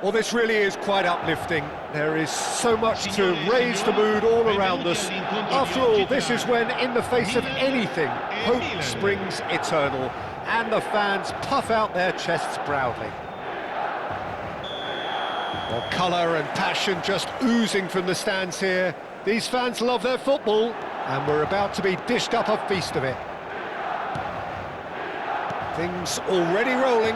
Well, this really is quite uplifting. There is so much to raise the mood all around us. After all, this is when, in the face of anything, hope springs eternal, and the fans puff out their chests proudly. Well, colour and passion just oozing from the stands here. These fans love their football, and we're about to be dished up a feast of it. Things already rolling.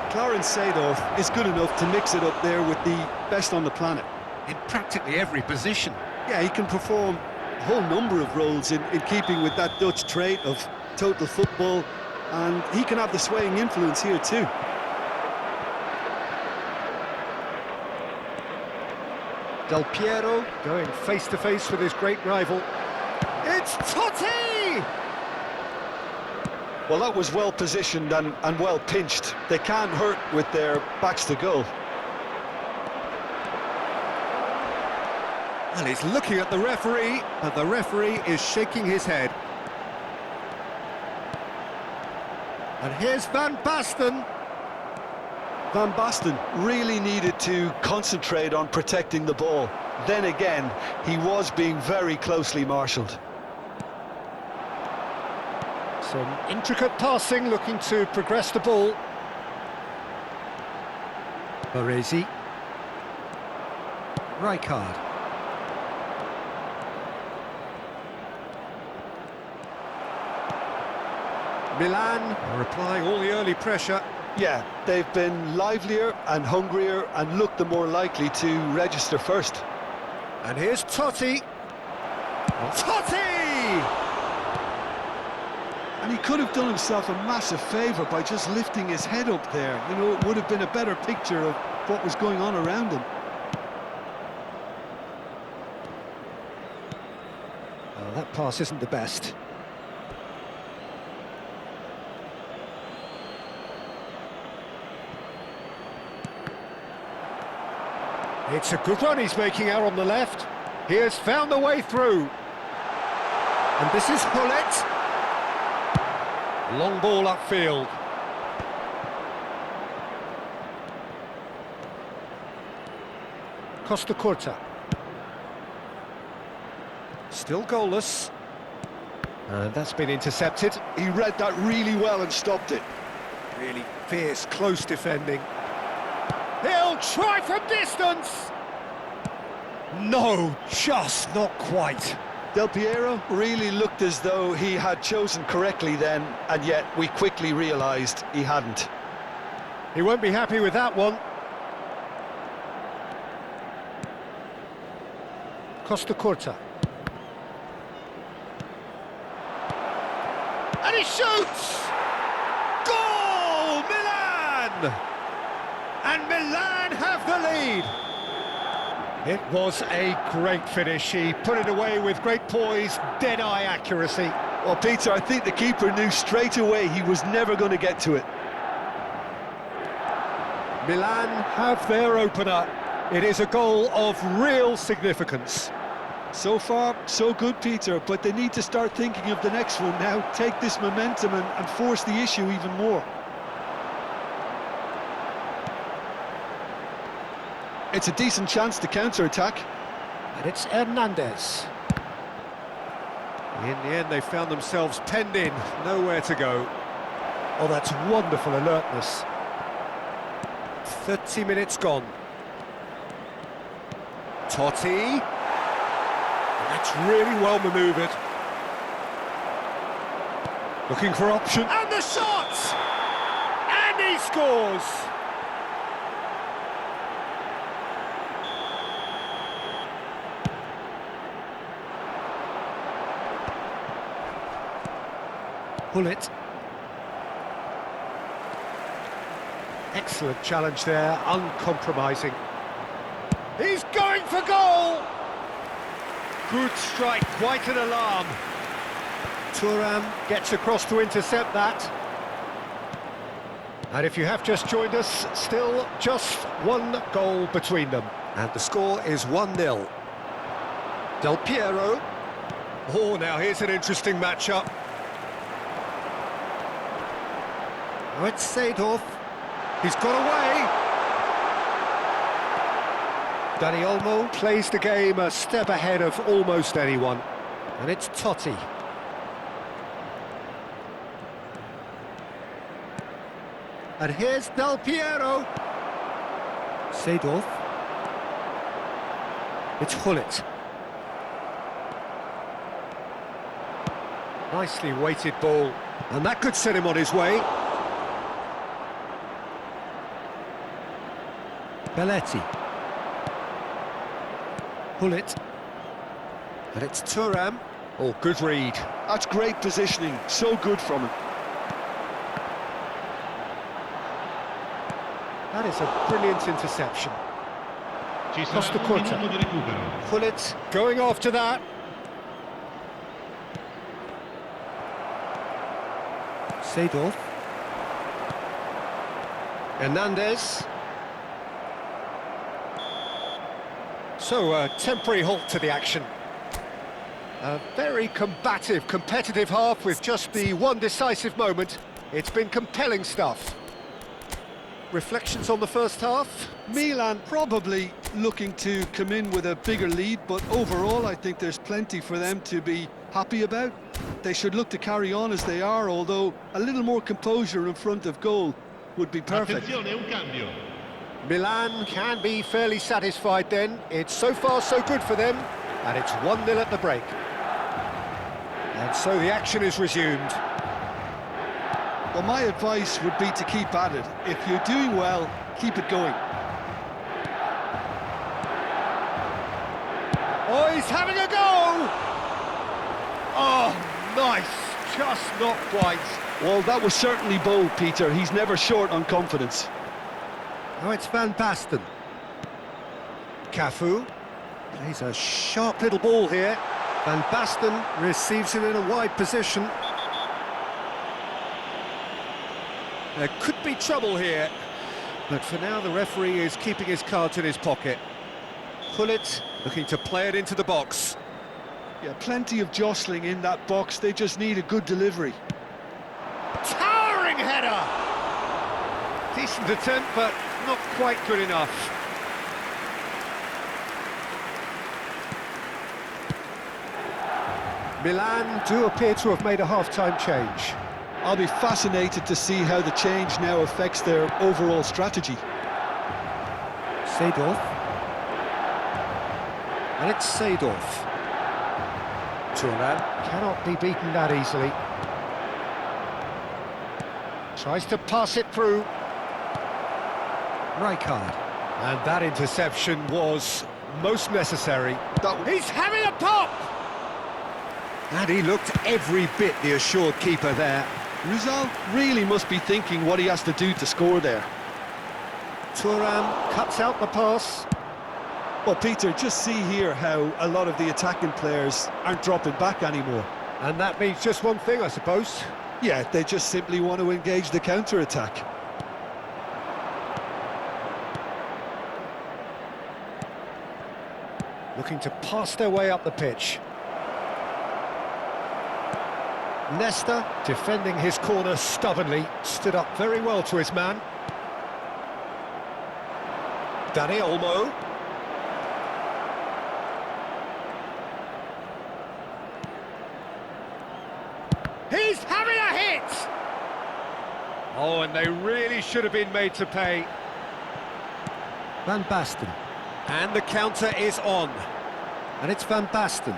Clarence Seedorf is good enough to mix it up there with the best on the planet. In practically every position. Yeah, he can perform a whole number of roles in keeping with that Dutch trait of total football, and he can have the swaying influence here too. Del Piero going face-to-face with his great rival. It's Totti! Well, that was well positioned and well pinched. They can't hurt with their backs to goal. Well, he's looking at the referee, but the referee is shaking his head. And here's Van Basten. Van Basten really needed to concentrate on protecting the ball. Then again, he was being very closely marshalled. Some intricate passing, looking to progress the ball. Baresi. Rijkaard. Milan are applying all the early pressure. Yeah, they've been livelier and hungrier and looked the more likely to register first. And here's Totti. Totti! And he could have done himself a massive favour by just lifting his head up there. You know, it would have been a better picture of what was going on around him. Oh, that pass isn't the best. It's a good run he's making out on the left. He has found the way through. And this is Hullet. Long ball upfield. Costa Curta. Still goalless. And that's been intercepted. He read that really well and stopped it. Really fierce, close defending. He'll try from distance! No, just not quite. Del Piero really looked as though he had chosen correctly then, and yet we quickly realised he hadn't. He won't be happy with that one. Costa Curta. And he shoots! Goal! Milan! And Milan have the lead. It was a great finish. He put it away with great poise, dead-eye accuracy. Well, Peter, I think the keeper knew straight away he was never going to get to it. Milan have their opener. It is a goal of real significance. So far, so good, Peter, but they need to start thinking of the next one now. Take this momentum and force the issue even more. It's a decent chance to counter-attack. And it's Hernandez. In the end, they found themselves penned in, nowhere to go. Oh, that's wonderful alertness. 30 minutes gone. Totti. That's really well manoeuvred. Looking for option. And the shot! And he scores! Hullet. Excellent challenge there, uncompromising. He's going for goal! Good strike, quite an alarm. Thuram gets across to intercept that. And if you have just joined us, still just one goal between them. And the score is 1-0. Del Piero. Oh, now here's an interesting matchup. Now it's Seedorf. He's got away. Dani Olmo plays the game a step ahead of almost anyone. And it's Totti. And here's Del Piero. Seedorf. It's Hullet. Nicely weighted ball. And that could set him on his way. Belletti. Hullet. And it's Thuram. Oh, good read. That's great positioning, so good from him. That is a brilliant interception. Costa Curta. Hullet going after that. Seedorf. Hernandez. So, a temporary halt to the action. A very combative, competitive half with just the one decisive moment. It's been compelling stuff. Reflections on the first half? Milan probably looking to come in with a bigger lead, but overall I think there's plenty for them to be happy about. They should look to carry on as they are, although a little more composure in front of goal would be perfect. Milan can be fairly satisfied then. It's so far so good for them, and it's 1-0 at the break. And so the action is resumed. Well, my advice would be to keep at it. If you're doing well, keep it going. Oh, he's having a go! Oh, nice, just not quite. Well, that was certainly bold, Peter. He's never short on confidence. Oh, it's Van Basten. Cafu plays a sharp little ball here. Van Basten receives it in a wide position. There could be trouble here, but for now the referee is keeping his cards in his pocket. Hullet looking to play it into the box. Yeah, plenty of jostling in that box. They just need a good delivery. Towering header! Decent attempt, but not quite good enough. Milan do appear to have made a half-time change. I'll be fascinated to see how the change now affects their overall strategy. Seedorf. And it's Seedorf. Thuram cannot be beaten that easily. Tries to pass it through. Rijkaard. And that interception was most necessary. He's having a pop! And he looked every bit the assured keeper there. Rizal really must be thinking what he has to do to score there. Thuram cuts out the pass. Well, Peter, just see here how a lot of the attacking players aren't dropping back anymore. And that means just one thing, I suppose. Yeah, they just simply want to engage the counter-attack. Looking to pass their way up the pitch. Nesta, defending his corner stubbornly, stood up very well to his man. Dani Olmo. He's having a hit! Oh, and they really should have been made to pay. Van Basten. And the counter is on. And it's Van Basten.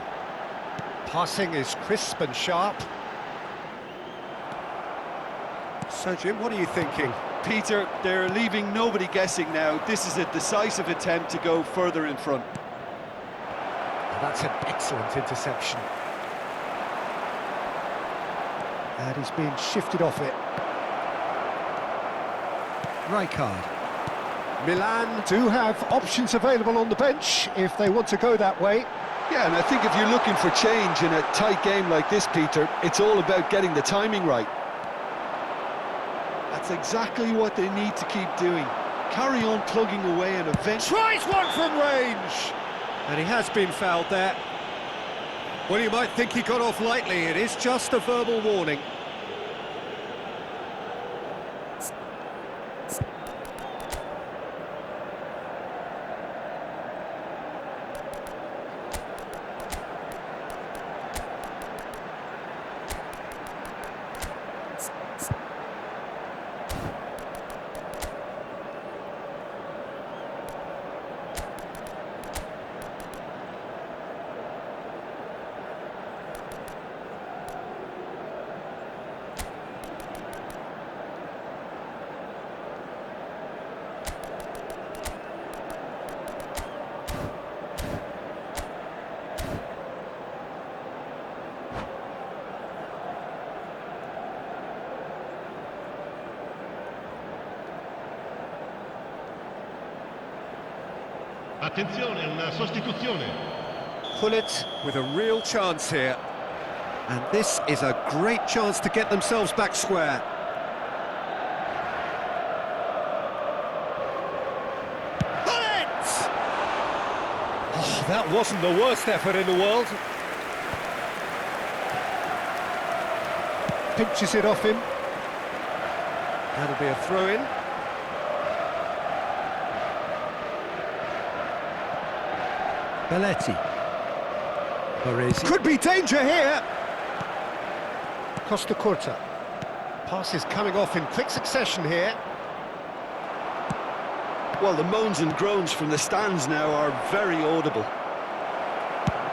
Passing is crisp and sharp. So, Jim, what are you thinking? Peter, they're leaving nobody guessing now. This is a decisive attempt to go further in front. That's an excellent interception. And he's being shifted off it. Rijkaard. Milan do have options available on the bench if they want to go that way. Yeah, and I think if you're looking for change in a tight game like this, Peter, it's all about getting the timing right. That's exactly what they need to keep doing. Carry on plugging away and eventually... Tries one from range! And he has been fouled there. Well, you might think he got off lightly. It is just a verbal warning. Attenzione, una sostituzione. Pullet with a real chance here. And this is a great chance to get themselves back square. Pullet! Oh, that wasn't the worst effort in the world. Pinches it off him. That'll be a throw-in. Belletti. Baresi. Could be danger here. Costa Curta. Passes coming off in quick succession here. Well, the moans and groans from the stands now are very audible.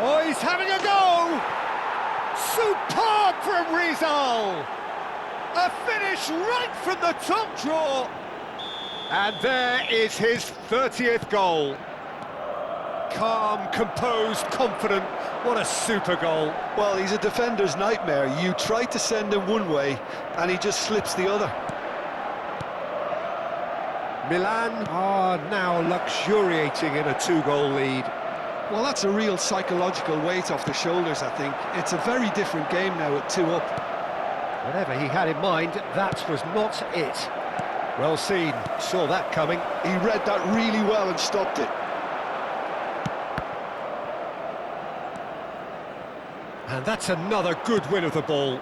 Oh, he's having a go! Superb from Rizal! A finish right from the top draw! And there is his 30th goal. Calm, composed, confident. What a super goal. Well, he's a defender's nightmare. You try to send him one way, and he just slips the other. Milan are now luxuriating in a 2-goal lead. Well, that's a real psychological weight off the shoulders, I think. It's a very different game now at 2 up. Whatever he had in mind, that was not it. Well seen, saw that coming. He read that really well and stopped it. And that's another good win of the ball.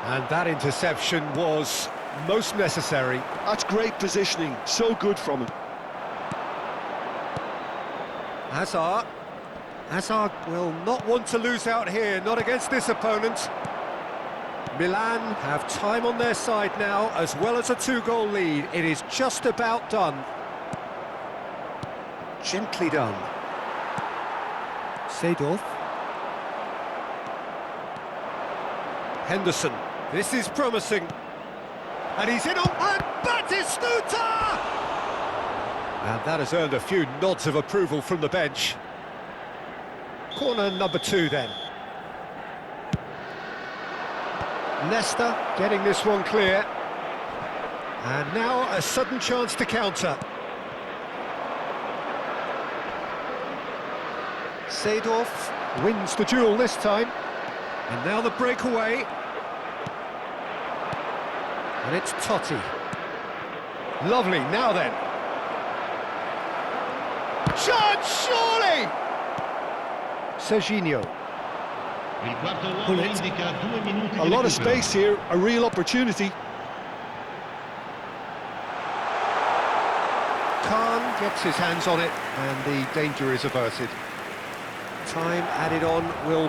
And that interception was most necessary. That's great positioning, so good from him. Hazard. Hazard will not want to lose out here, not against this opponent. Milan have time on their side now, as well as a 2-goal lead. It is just about done. Gently done. Seedorf. Henderson. This is promising. And he's in on Batistuta! And that has earned a few nods of approval from the bench. Corner number 2 then. Leicester getting this one clear. And now a sudden chance to counter. Seedorf wins the duel this time. And now the breakaway. And it's Totti. Lovely, now then. Chance, surely! Serginho. Il quarto uomo indica 2 minuti A di lot of recupero. space here, a real opportunity. Khan gets his hands on it, and the danger is averted. Time added on will